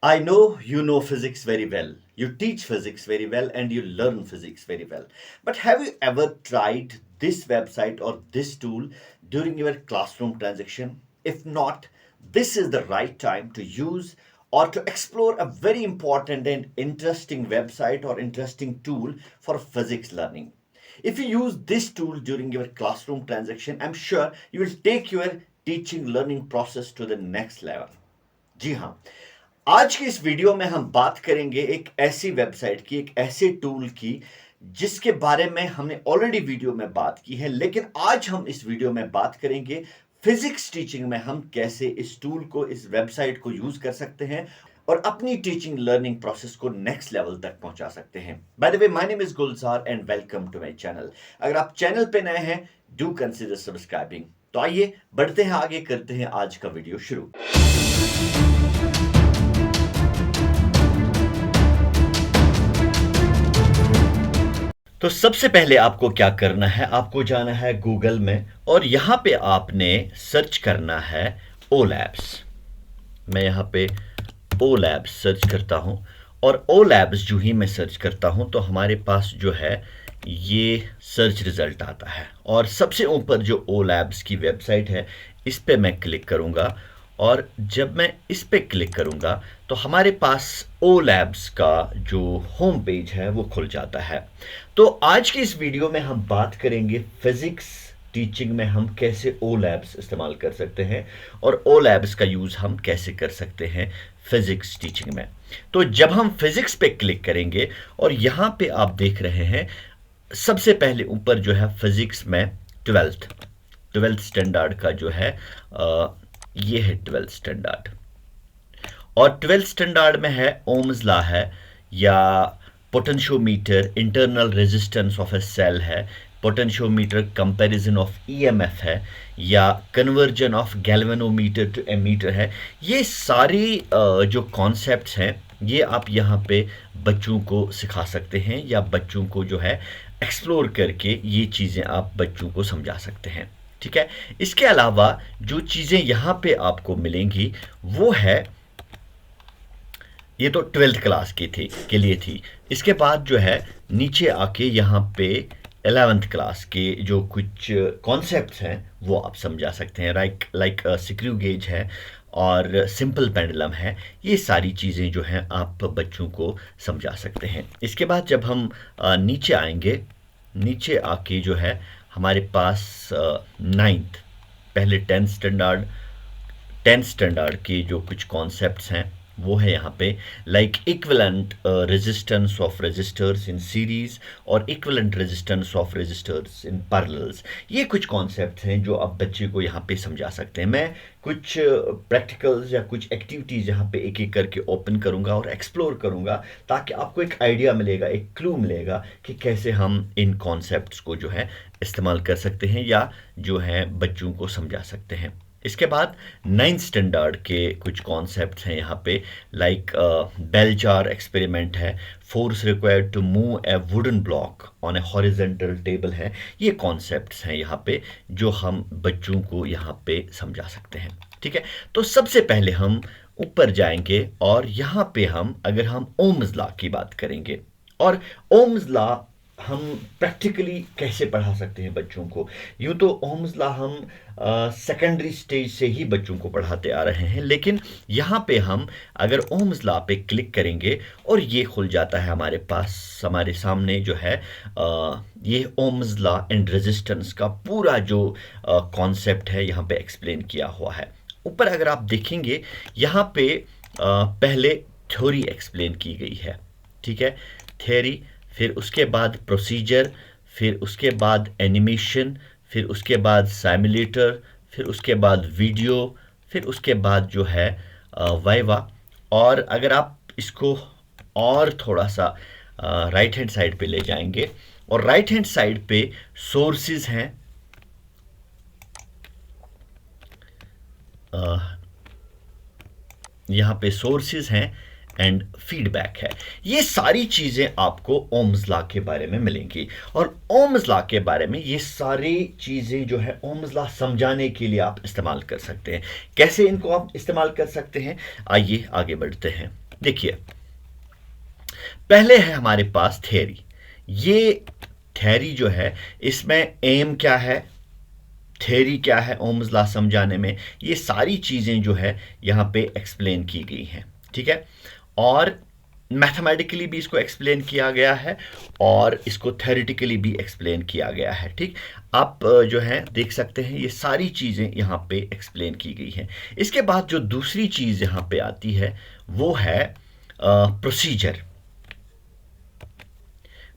I know you know physics very well. You teach physics very well and you learn physics very well. But have you ever tried this website or this tool during your classroom transaction? If not, this is the right time to use or to explore a very important and interesting website or interesting tool for physics learning. If you use this tool during your classroom transaction, I'm sure you will take your teaching learning process to the next level. जी हाँ, आज की इस video में हम बात करेंगे एक ऐसी वेबसाइट की, एक ऐसे टूल की जिसके बारे में हमने ऑलरेडी वीडियो में बात की है, लेकिन आज हम इस वीडियो में बात करेंगे फिजिक्स टीचिंग में हम कैसे इस टूल को, इस वेबसाइट को यूज कर सकते हैं और अपनी टीचिंग लर्निंग प्रोसेस को नेक्स्ट लेवल तक पहुंचा सकते हैं। By the way, my name is Gulzar and welcome to my channel. अगर आप चैनल पे नए हैं, डू कंसीडर सब्सक्राइबिंग। तो आइए बढ़ते हैं आगे, करते हैं आज का वीडियो शुरू। तो सबसे पहले आपको क्या करना है, आपको जाना है गूगल में और यहाँ पे आपने सर्च करना है ओ लैब्स। मैं यहाँ पे ओ लैब्स सर्च करता हूँ और ओ लैब्स जो ही मैं सर्च करता हूँ तो हमारे पास जो है ये सर्च रिजल्ट आता है और सबसे ऊपर जो ओ लैब्स की वेबसाइट है इस पे मैं क्लिक करूँगा और जब मैं इस पे क्लिक करूँगा तो हमारे पास ओ लैब्स का जो होम पेज है वो खुल जाता है। तो आज की इस वीडियो में हम बात करेंगे फिजिक्स टीचिंग में हम कैसे ओ लैब्स इस्तेमाल कर सकते हैं और ओ लैब्स का यूज़ हम कैसे कर सकते हैं फिजिक्स टीचिंग में। तो जब हम फिजिक्स पे क्लिक करेंगे और यहाँ पे आप देख रहे हैं सबसे पहले ऊपर जो है फिजिक्स में ट्वेल्थ स्टैंडर्ड का जो है ये है ट्वेल्थ स्टैंडर्ड और ट्वेल्थ स्टैंडर्ड में है ओम्स लॉ है या potentiometer internal resistance of a cell है, पोटेंशियोमीटर कंपैरिजन ऑफ ईएमएफ है या conversion of galvanometer to ammeter है। ये सारी जो कॉन्सेप्ट्स हैं ये आप यहाँ पे बच्चों को सिखा सकते हैं या बच्चों को जो है एक्सप्लोर करके ये चीज़ें आप बच्चों को समझा सकते हैं। ठीक है, इसके अलावा जो चीज़ें यहाँ पे आपको मिलेंगी वो है, ये तो ट्वेल्थ क्लास की थी के लिए थी। इसके बाद जो है नीचे आके यहाँ पे 11th क्लास के जो कुछ कॉन्सेप्ट्स हैं वो आप समझा सकते हैं, लाइक स्क्रू गेज है और सिंपल पेंडुलम है। ये सारी चीज़ें जो हैं आप बच्चों को समझा सकते हैं। इसके बाद जब हम नीचे आएंगे, नीचे आके जो है हमारे पास नाइन्थ, पहले टेंथ स्टैंडर्ड के जो कुछ कॉन्सेप्ट्स हैं वो है यहाँ पे, like equivalent resistance of resistors in series और equivalent resistance of resistors in parallels. ये कुछ कॉन्सेप्ट्स हैं जो आप बच्चे को यहाँ पे समझा सकते हैं। मैं कुछ प्रैक्टिकल्स या कुछ एक्टिविटीज़ यहाँ पे एक एक करके ओपन करूँगा और एक्सप्लोर करूँगा ताकि आपको एक आइडिया मिलेगा, एक क्लू मिलेगा कि कैसे हम इन कॉन्सेप्ट्स को जो है इस्तेमाल कर सकते हैं या जो है बच्चों को समझा सकते हैं। इसके बाद 9th स्टैंडर्ड के कुछ कॉन्सेप्ट्स हैं यहाँ पे, लाइक बेल जार एक्सपेरिमेंट है, force required to move a wooden block on a horizontal table है। ये कॉन्सेप्ट्स हैं यहाँ पे जो हम बच्चों को यहाँ पे समझा सकते हैं। ठीक है, तो सबसे पहले हम ऊपर जाएंगे और यहाँ पे अगर हम ओम्स लॉ की बात करेंगे और ओम्स लॉ हम प्रैक्टिकली कैसे पढ़ा सकते हैं बच्चों को। यूँ तो ओम्स लॉ हम सेकेंडरी स्टेज से ही बच्चों को पढ़ाते आ रहे हैं, लेकिन यहाँ पे हम अगर ओम्स लॉ पे क्लिक करेंगे और ये खुल जाता है हमारे पास, हमारे सामने जो है ये ओम्स लॉ एंड रेजिस्टेंस का पूरा जो कॉन्सेप्ट है यहाँ पे एक्सप्लेन किया हुआ है। ऊपर अगर आप देखेंगे यहाँ पे पहले थ्योरी एक्सप्लेन की गई है। ठीक है, थ्योरी, फिर उसके बाद प्रोसीजर, फिर उसके बाद एनिमेशन, फिर उसके बाद सिमुलेटर, फिर उसके बाद वीडियो, फिर उसके बाद जो है वाइवा। और अगर आप इसको और थोड़ा सा राइट हैंड साइड पे ले जाएंगे और राइट हैंड साइड पे सोर्सेज हैं, यहाँ पे सोर्सेज हैं एंड फीडबैक है। ये सारी चीज़ें आपको ओम्स लॉ के बारे में मिलेंगी और ओम्स लॉ के बारे में ये सारी चीज़ें जो है ओम्स लॉ समझाने के लिए आप इस्तेमाल कर सकते हैं। कैसे इनको आप इस्तेमाल कर सकते हैं, आइए आगे बढ़ते हैं। देखिए, पहले है हमारे पास थ्योरी। ये थ्योरी जो है, इसमें एम क्या है, थ्योरी क्या है ओम्स लॉ समझाने में, ये सारी चीज़ें जो है यहाँ पे एक्सप्लेन की गई हैं, ठीक है। और मैथमेटिकली भी इसको एक्सप्लेन किया गया है और इसको थ्योरेटिकली भी एक्सप्लेन किया गया है, ठीक। आप जो है देख सकते हैं ये सारी चीज़ें यहाँ पे एक्सप्लेन की गई हैं। इसके बाद जो दूसरी चीज़ यहाँ पे आती है वो है प्रोसीजर।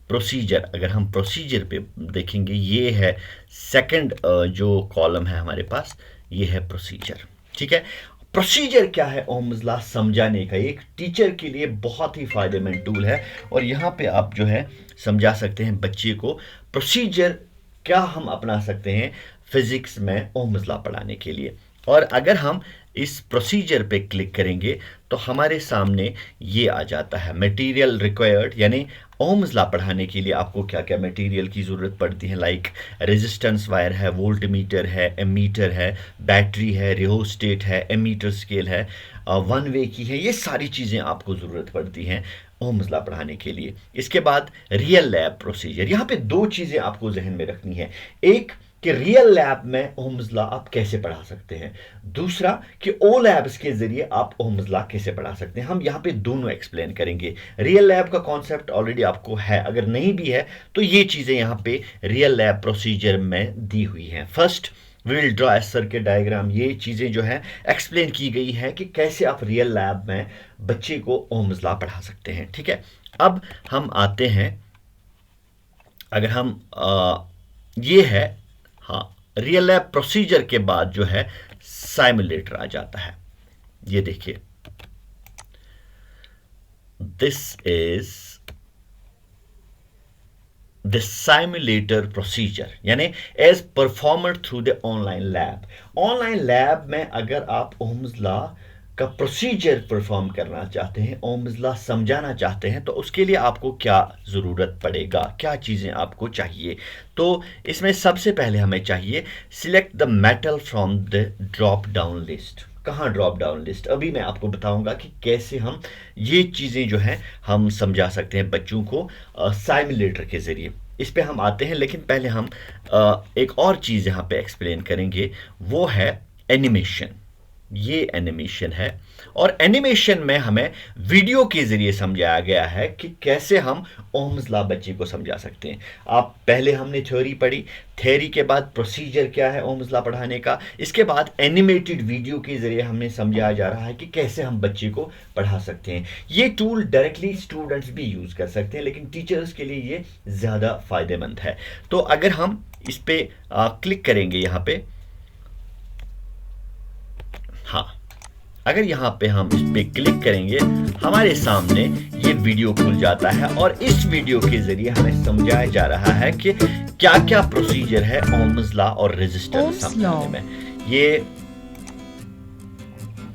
प्रोसीजर, अगर हम प्रोसीजर पे देखेंगे, ये है सेकंड जो कॉलम है हमारे पास, ये है प्रोसीजर, ठीक है। प्रोसीजर क्या है ओम्स लॉ समझाने का, एक टीचर के लिए बहुत ही फायदेमंद टूल है। और यहाँ पे आप जो है समझा सकते हैं बच्चे को प्रोसीजर क्या हम अपना सकते हैं फिजिक्स में ओम्स लॉ पढ़ाने के लिए। और अगर हम इस प्रोसीजर पे क्लिक करेंगे तो हमारे सामने ये आ जाता है मटेरियल रिक्वायर्ड, यानी ओम्स लॉ पढ़ाने के लिए आपको क्या क्या मटेरियल की ज़रूरत पड़ती है। लाइक रेजिस्टेंस वायर है, वोल्ट मीटर है, एमीटर है, बैटरी है, रियोस्टेट है, एमीटर स्केल है, वन वे की है, ये सारी चीज़ें आपको ज़रूरत पड़ती हैं ओम्स लॉ पढ़ाने के लिए। इसके बाद रियल लैब प्रोसीजर। यहाँ पे दो चीज़ें आपको जहन में रखनी है, एक कि रियल लैब में ओम्स लॉ आप कैसे पढ़ा सकते हैं, दूसरा कि ओ लैब्स के जरिए आप ओम्स लॉ कैसे पढ़ा सकते हैं। हम यहाँ पे दोनों एक्सप्लेन करेंगे। रियल लैब का कॉन्सेप्ट ऑलरेडी आपको है, अगर नहीं भी है तो ये चीज़ें यहाँ पे रियल लैब प्रोसीजर में दी हुई हैं। First we will draw a circuit diagram, ये चीज़ें जो है एक्सप्लेन की गई है कि कैसे आप रियल लैब में बच्चे को ओम्स लॉ पढ़ा सकते हैं, ठीक है। अब हम आते हैं, अगर हम ये है, हाँ, रियल लैब प्रोसीजर के बाद जो है साइमुलेटर आ जाता है। ये देखिए, this is the simulator procedure, यानी as performed through the online lab. Online lab में अगर आप ओम्स लॉ का प्रोसीजर परफॉर्म करना चाहते हैं, ओम्स लॉ समझाना चाहते हैं, तो उसके लिए आपको क्या ज़रूरत पड़ेगा, क्या चीज़ें आपको चाहिए। तो इसमें सबसे पहले हमें चाहिए select the metal from the drop down list. कहाँ ड्रॉप डाउन लिस्ट, अभी मैं आपको बताऊंगा कि कैसे हम ये चीज़ें जो हैं हम समझा सकते हैं बच्चों को साइमुलेटर के ज़रिए। इस पे हम आते हैं, लेकिन पहले हम एक और चीज़ यहाँ पे एक्सप्लेन करेंगे, वो है एनिमेशन। ये एनिमेशन है और एनिमेशन में हमें वीडियो के जरिए समझाया गया है कि कैसे हम ओम्स लॉ बच्चे को समझा सकते हैं। आप पहले हमने थ्योरी पढ़ी, थ्योरी के बाद प्रोसीजर क्या है ओम्स लॉ पढ़ाने का, इसके बाद एनिमेटेड वीडियो के जरिए हमने समझाया जा रहा है कि कैसे हम बच्चे को पढ़ा सकते हैं। ये टूल डायरेक्टली स्टूडेंट्स भी यूज़ कर सकते हैं, लेकिन टीचर्स के लिए ये ज़्यादा फायदेमंद है। तो अगर हम इस पर क्लिक करेंगे यहाँ पे, हाँ, अगर यहाँ पे हम इस पे क्लिक करेंगे हमारे सामने ये वीडियो खुल जाता है और इस वीडियो के जरिए हमें समझाया जा रहा है कि क्या क्या प्रोसीजर है ओम्स लॉ और रेजिस्टेंस समझाने में। ये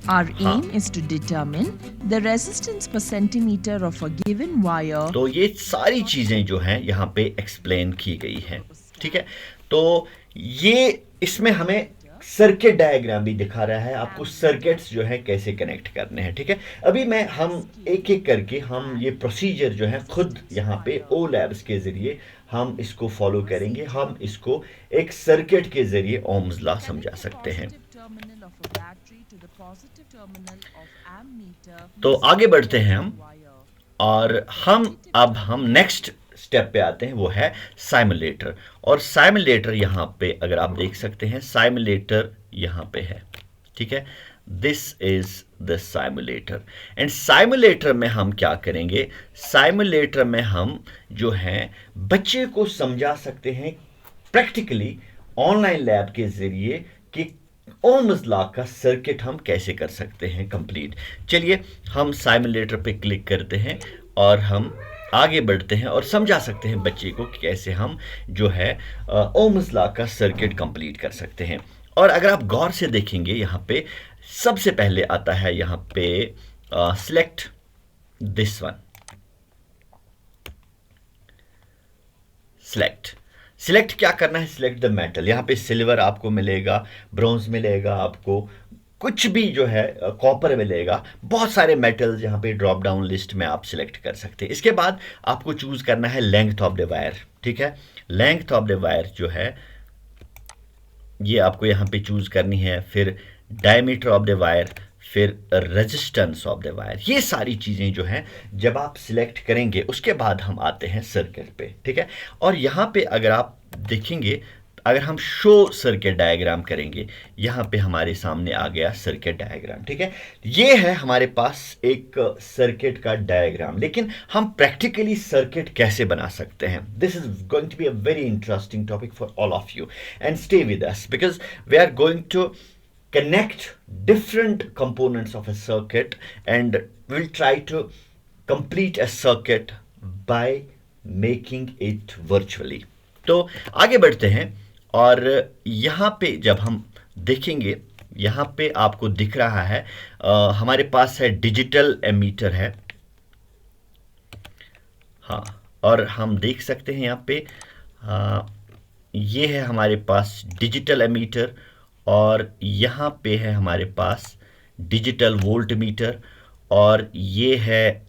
Our aim is to determine the resistance per centimeter of a given wire. तो ये सारी चीजें जो हैं यहाँ पे एक्सप्लेन की गई हैं, ठीक है। तो ये इसमें हमें सर्किट डायग्राम भी दिखा रहा है आपको, सर्किट्स जो है कैसे कनेक्ट करने हैं, ठीक है। अभी हम एक एक करके हम ये प्रोसीजर जो है खुद यहाँ पे ओ लैब्स के जरिए हम इसको फॉलो करेंगे। हम इसको एक सर्किट के जरिए ओम्स लॉ समझा सकते हैं। तो आगे बढ़ते हैं हम, और हम नेक्स्ट स्टेप पे आते हैं, वो है साइमुलेटर। और साइमुलेटर यहाँ पे अगर आप देख सकते हैं, साइमुलेटर यहाँ पे है, ठीक है। This is the simulator. And simulator में हम क्या करेंगे, साइमुलेटर में हम जो है बच्चे को समझा सकते हैं प्रैक्टिकली ऑनलाइन लैब के जरिए कि ओम्स लॉ का सर्किट हम कैसे कर सकते हैं कंप्लीट। चलिए हम साइमुलेटर पे क्लिक करते हैं और हम आगे बढ़ते हैं और समझा सकते हैं बच्चे को कि कैसे हम जो है ओम्स लॉ का सर्किट कंप्लीट कर सकते हैं। और अगर आप गौर से देखेंगे यहाँ पे सबसे पहले आता है यहाँ पे सिलेक्ट दिस वन, सिलेक्ट क्या करना है, सिलेक्ट द मेटल। यहाँ पे सिल्वर आपको मिलेगा, ब्रॉन्ज मिलेगा, आपको कुछ भी जो है कॉपर मिलेगा, बहुत सारे मेटल्स यहाँ पे ड्रॉप डाउन लिस्ट में आप सिलेक्ट कर सकते हैं। इसके बाद आपको चूज करना है लेंथ ऑफ द वायर, ठीक है। लेंथ ऑफ द वायर जो है ये आपको यहाँ पे चूज करनी है, फिर डायमीटर ऑफ द वायर, फिर रेजिस्टेंस ऑफ द वायर। ये सारी चीज़ें जो हैं जब आप सिलेक्ट करेंगे उसके बाद हम आते हैं सर्किट पे, ठीक है। और यहाँ पे अगर आप देखेंगे, अगर हम शो सर्किट डायग्राम करेंगे, यहाँ पे हमारे सामने आ गया सर्किट डायग्राम, ठीक है। ये है हमारे पास एक सर्किट का डायग्राम, लेकिन हम प्रैक्टिकली सर्किट कैसे बना सकते हैं, this is going to be a very interesting topic for all of you, and stay with us because we are going to connect different components of a circuit and we'll try to complete a circuit by making it virtually. तो आगे बढ़ते हैं और यहाँ पे जब हम देखेंगे, यहाँ पे आपको दिख रहा है हमारे पास है डिजिटल एमीटर है, हाँ, और हम देख सकते हैं यहाँ पे ये है हमारे पास डिजिटल एमीटर और यहाँ पे है हमारे पास डिजिटल वोल्ट मीटर और ये है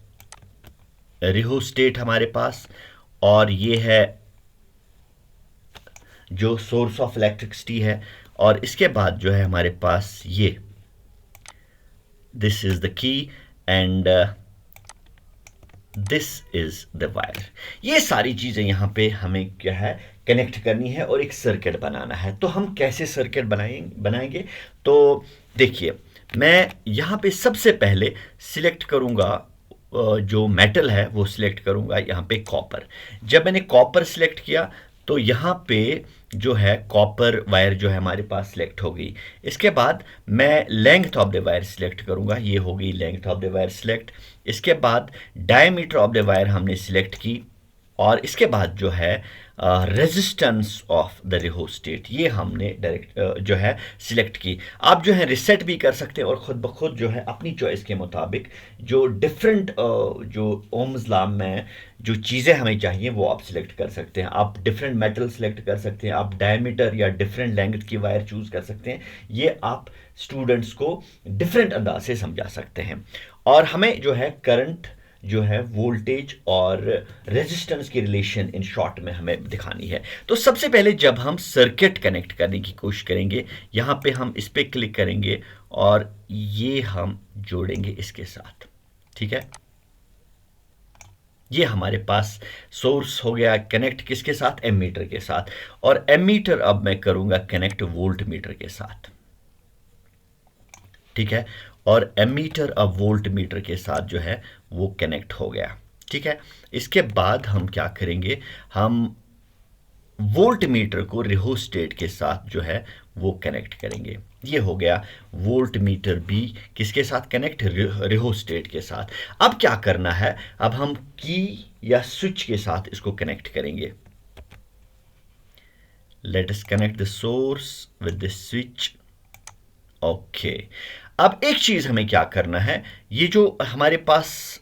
रिहोस्टेट हमारे पास और ये है जो सोर्स ऑफ इलेक्ट्रिसिटी है और इसके बाद जो है हमारे पास ये this is the key and this is the wire. ये सारी चीजें यहाँ पे हमें क्या है कनेक्ट करनी है और एक सर्किट बनाना है। तो हम कैसे सर्किट बनाएंगे तो देखिए, मैं यहाँ पे सबसे पहले सिलेक्ट करूँगा जो मेटल है वो सिलेक्ट करूँगा यहाँ पे कॉपर। जब मैंने कॉपर सिलेक्ट किया तो यहाँ पे जो है कॉपर वायर जो है हमारे पास सिलेक्ट हो गई। इसके बाद मैं length of the wire select करूँगा, ये हो गई length of the wire select. इसके बाद डायमीटर ऑफ द वायर हमने सिलेक्ट की और इसके बाद जो है रेजिस्टेंस ऑफ द रिहोस्टेट ये हमने डायरेक्ट जो है सिलेक्ट की। आप जो है रिसेट भी कर सकते हैं और ख़ुद ब खुद जो है अपनी चॉइस के मुताबिक जो डिफरेंट जो ओम्स लॉ में जो चीज़ें हमें चाहिए वो आप सिलेक्ट कर सकते हैं। आप डिफरेंट मेटल सिलेक्ट कर सकते हैं, आप डायमीटर या डिफरेंट लेंथ की वायर चूज़ कर सकते हैं। ये आप स्टूडेंट्स को डिफरेंट अंदाज से समझा सकते हैं। और हमें जो है करंट जो है वोल्टेज और रेजिस्टेंस की रिलेशन इन शॉर्ट में हमें दिखानी है। तो सबसे पहले जब हम सर्किट कनेक्ट करने की कोशिश करेंगे, यहाँ पे हम इस पे क्लिक करेंगे और ये हम जोड़ेंगे इसके साथ, ठीक है। ये हमारे पास सोर्स हो गया कनेक्ट किसके साथ, एमीटर के साथ, और एमीटर अब मैं करूंगा कनेक्ट वोल्ट मीटर के साथ, ठीक है। और एमीटर अब वोल्ट मीटर के साथ जो है वो कनेक्ट हो गया, ठीक है। इसके बाद हम क्या करेंगे, हम वोल्ट मीटर को रिहोस्टेट के साथ जो है वो कनेक्ट करेंगे। ये हो गया वोल्ट मीटर भी किसके साथ कनेक्ट, रिहोस्टेट के साथ। अब क्या करना है, अब हम की या स्विच के साथ इसको कनेक्ट करेंगे। Let us connect the source with the switch, okay. अब एक चीज हमें क्या करना है, ये जो हमारे पास,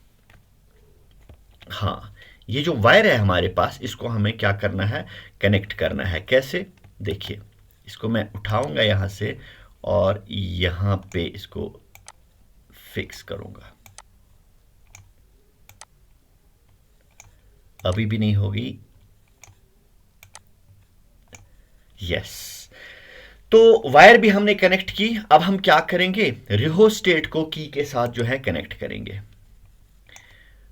हाँ, ये जो वायर है हमारे पास इसको हमें क्या करना है, कनेक्ट करना है। कैसे, देखिए, इसको मैं उठाऊंगा यहां से और यहां पे इसको फिक्स करूंगा। अभी भी नहीं होगी, यस। तो वायर भी हमने कनेक्ट की। अब हम क्या करेंगे, रिहोस्टेट को की के साथ जो है कनेक्ट करेंगे।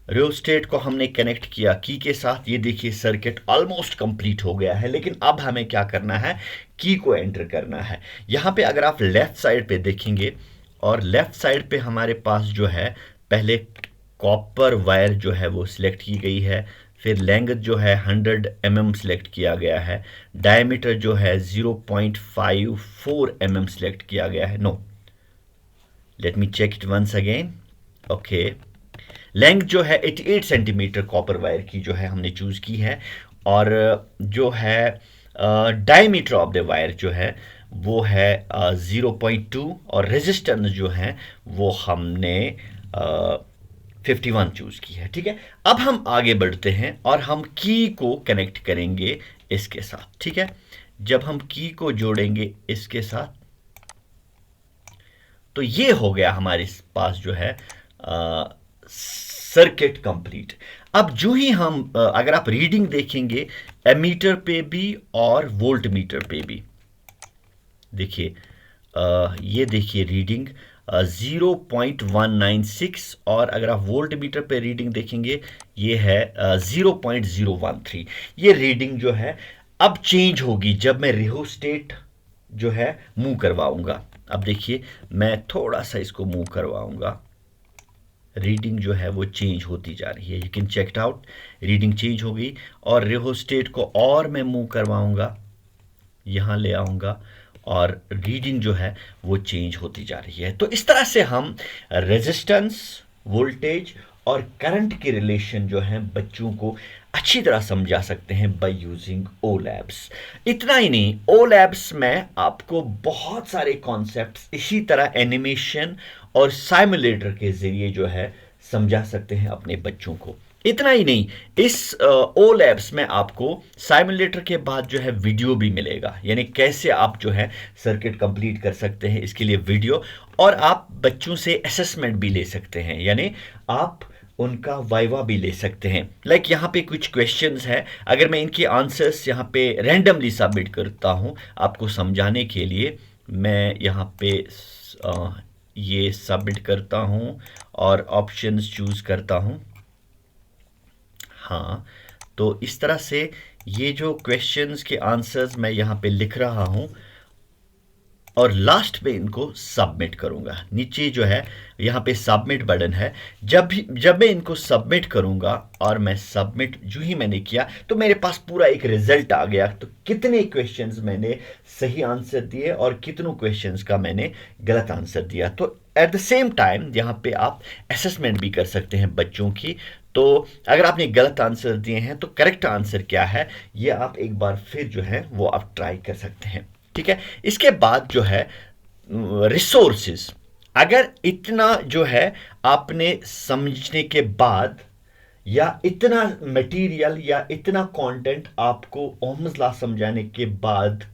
रिहोस्टेट को हमने कनेक्ट किया की के साथ। ये देखिए सर्किट ऑलमोस्ट कंप्लीट हो गया है, लेकिन अब हमें क्या करना है, की को एंटर करना है। यहाँ पे अगर आप लेफ्ट साइड पे देखेंगे और लेफ्ट साइड पे हमारे पास जो है पहले कॉपर वायर जो है वो सिलेक्ट की गई है, फिर लेंथ जो है 100 mm सिलेक्ट किया गया है, डायमीटर जो है 0.54 mm सिलेक्ट किया गया है। No, let me check it once again, okay. Length जो है 88 सेंटीमीटर कॉपर वायर की जो है हमने चूज की है और जो है डायमीटर ऑफ द वायर जो है वो है 0.2 और रेजिस्टेंस जो है वो हमने 51 चूज की है, ठीक है। अब हम आगे बढ़ते हैं और हम की को कनेक्ट करेंगे इसके साथ, ठीक है। जब हम की को जोड़ेंगे इसके साथ तो ये हो गया हमारे पास जो है सर्किट कंप्लीट। अब जो ही हम अगर आप रीडिंग देखेंगे एमीटर पे भी और वोल्ट मीटर पे भी, देखिए ये देखिए रीडिंग 0.196, और अगर आप वोल्ट मीटर पे रीडिंग देखेंगे ये है 0.013। ये रीडिंग जो है अब चेंज होगी जब मैं रिहोस्टेट जो है मूव करवाऊंगा। अब देखिए मैं थोड़ा सा इसको मूव करवाऊंगा, रीडिंग जो है वो चेंज होती जा रही है, you can check it out, reading change हो गई। और रिहोस्टेट को और मैं मूव करवाऊंगा, यहाँ ले आऊँगा, और रीडिंग जो है वो चेंज होती जा रही है। तो इस तरह से हम रेजिस्टेंस, वोल्टेज और करंट के रिलेशन जो है बच्चों को अच्छी तरह समझा सकते हैं बाय यूजिंग ओ लैब्स। इतना ही नहीं, ओ लैब्स में आपको बहुत सारे कॉन्सेप्ट्स इसी तरह एनिमेशन और साइमुलेटर के जरिए जो है समझा सकते हैं अपने बच्चों को। इतना ही नहीं, इस ओ लैब्स में आपको साइमुलेटर के बाद जो है वीडियो भी मिलेगा, यानी कैसे आप जो है सर्किट कंप्लीट कर सकते हैं, इसके लिए वीडियो। और आप बच्चों से असेसमेंट भी ले सकते हैं, यानी आप उनका वाइवा भी ले सकते हैं। लाइक यहाँ पे कुछ क्वेश्चंस हैं, अगर मैं इनके आंसर्स यहाँ पे रैंडमली सबमिट करता हूँ आपको समझाने के लिए, मैं यहाँ पे ये सबमिट करता हूँ और ऑप्शंस चूज़ करता हूँ। हाँ, तो इस तरह से ये जो क्वेश्चंस के आंसर्स मैं यहाँ पे लिख रहा हूँ और लास्ट पे इनको सबमिट करूँगा। नीचे जो है यहाँ पे सबमिट बटन है, जब मैं इनको सबमिट करूँगा और मैं सबमिट जो ही मैंने किया तो मेरे पास पूरा एक रिजल्ट आ गया, तो कितने क्वेश्चंस मैंने सही आंसर दिए और कितनों क्वेश्चंस का मैंने गलत आंसर दिया। तो एट द सेम टाइम यहाँ पे आप असेसमेंट भी कर सकते हैं बच्चों की। तो अगर आपने गलत आंसर दिए हैं तो करेक्ट आंसर क्या है ये आप एक बार फिर जो है वो आप ट्राई कर सकते हैं, ठीक है। इसके बाद जो है रिसोर्सेज, अगर इतना जो है आपने समझने के बाद या इतना मटेरियल या इतना कंटेंट आपको ओम्स लॉ समझाने के बाद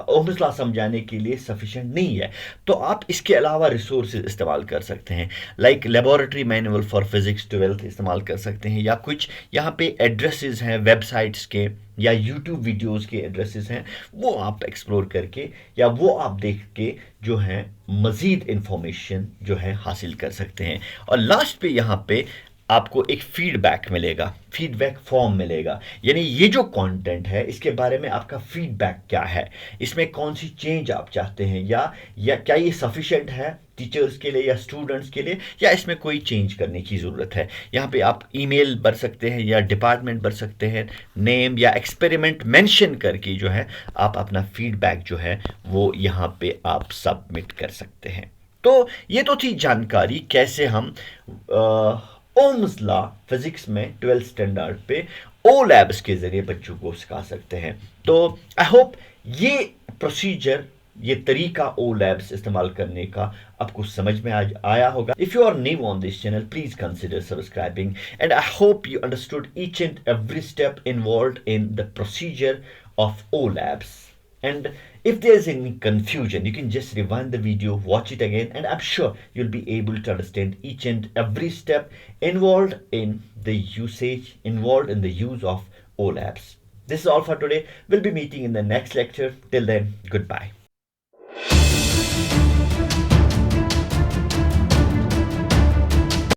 ओम्स लॉ समझाने के लिए सफिशिएंट नहीं है, तो आप इसके अलावा रिसोर्सेज इस्तेमाल कर सकते हैं। Like laboratory manual for physics 12th इस्तेमाल कर सकते हैं, या कुछ यहाँ पे एड्रेसेस हैं वेबसाइट्स के या यूट्यूब वीडियोस के एड्रेसेस हैं, वो आप एक्सप्लोर करके या वो आप देख के जो है मज़ीद इंफॉर्मेशन जो है हासिल कर सकते हैं। और लास्ट पे यहाँ पे आपको एक फीडबैक मिलेगा, फीडबैक फॉर्म मिलेगा, यानी ये जो कंटेंट है इसके बारे में आपका फीडबैक क्या है, इसमें कौन सी चेंज आप चाहते हैं, या क्या ये सफिशिएंट है टीचर्स के लिए या स्टूडेंट्स के लिए, या इसमें कोई चेंज करने की ज़रूरत है। यहाँ पे आप ईमेल भर सकते हैं या डिपार्टमेंट भर सकते हैं, नेम या एक्सपेरिमेंट मेंशन करके जो है आप अपना फीडबैक जो है वो यहाँ पे आप सबमिट कर सकते हैं। तो ये तो थी जानकारी कैसे हम ओम्स लॉ फिजिक्स में 12th स्टैंडर्ड पे ओ लैब्स के जरिए बच्चों को सिखा सकते हैं। तो आई होप ये प्रोसीजर, ये तरीका ओ लैब्स इस्तेमाल करने का आपको समझ में आज आया होगा। If you are new on this channel please consider subscribing, and I hope you understood each and every step involved in the procedure of O labs. And if there's any confusion, you can just rewind the video, watch it again, and I'm sure you'll be able to understand each and every step involved in the use of O labs. This is all for today. We'll be meeting in the next lecture. Till then, goodbye.